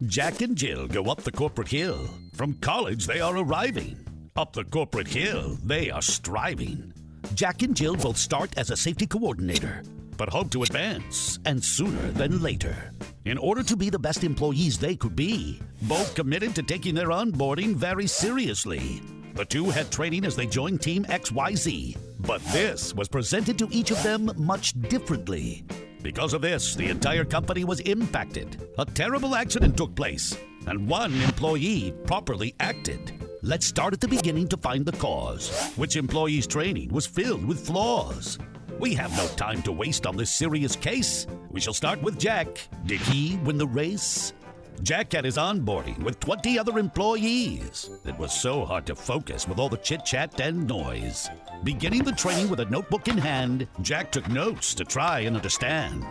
Jack and Jill go up the corporate hill. From college, they are arriving. Up the corporate hill, they are striving. Jack and Jill both start as a safety coordinator, but hope to advance, and sooner than later. In order to be the best employees they could be, both committed to taking their onboarding very seriously. The two had training as they joined Team XYZ, but this was presented to each of them much differently. Because of this, the entire company was impacted. A terrible accident took place, and one employee properly acted. Let's start at the beginning to find the cause. Which employee's training was filled with flaws? We have no time to waste on this serious case. We shall start with Jack. Did he win the race? Jack had his onboarding with 20 other employees. It was so hard to focus with all the chit-chat and noise. Beginning the training with a notebook in hand, Jack took notes to try and understand.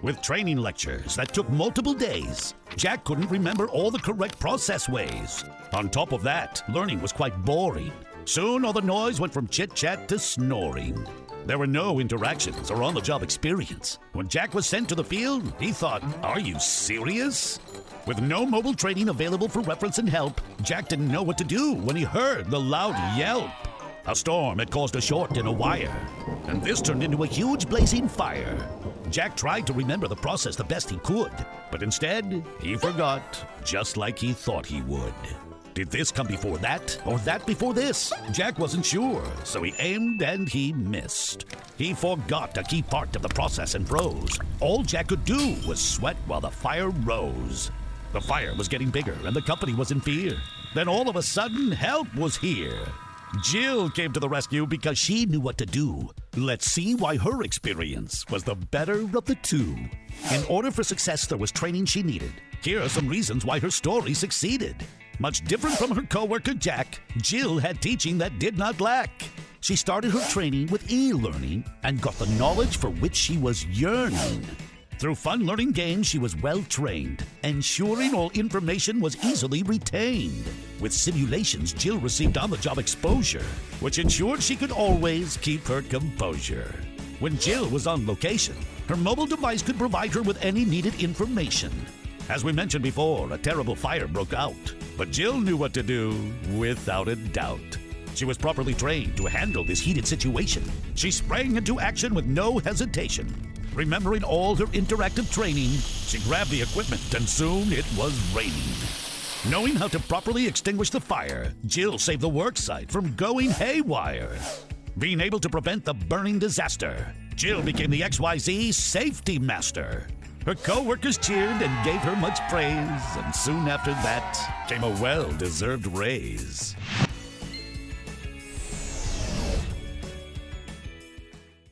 With training lectures that took multiple days, Jack couldn't remember all the correct process ways. On top of that, learning was quite boring. Soon all the noise went from chit-chat to snoring. There were no interactions or on-the-job experience. When Jack was sent to the field, he thought, "Are you serious?" With no mobile training available for reference and help, Jack didn't know what to do when he heard the loud yelp. A storm had caused a short in a wire, and this turned into a huge blazing fire. Jack tried to remember the process the best he could, but instead, he forgot, just like he thought he would. Did this come before that, or that before this? Jack wasn't sure, so he aimed and he missed. He forgot a key part of the process and froze. All Jack could do was sweat while the fire rose. The fire was getting bigger, and the company was in fear. Then all of a sudden, help was here. Jill came to the rescue because she knew what to do. Let's see why her experience was the better of the two. In order for success, there was training she needed. Here are some reasons why her story succeeded. Much different from her co-worker Jack, Jill had teaching that did not lack. She started her training with e-learning and got the knowledge for which she was yearning. Through fun learning games, she was well trained, ensuring all information was easily retained. With simulations, Jill received on-the-job exposure, which ensured she could always keep her composure. When Jill was on location, her mobile device could provide her with any needed information. As we mentioned before, a terrible fire broke out, but Jill knew what to do without a doubt. She was properly trained to handle this heated situation. She sprang into action with no hesitation. Remembering all her interactive training, she grabbed the equipment and soon it was raining. Knowing how to properly extinguish the fire, Jill saved the worksite from going haywire. Being able to prevent the burning disaster, Jill became the XYZ safety master. Her co-workers cheered and gave her much praise, and soon after that came a well-deserved raise.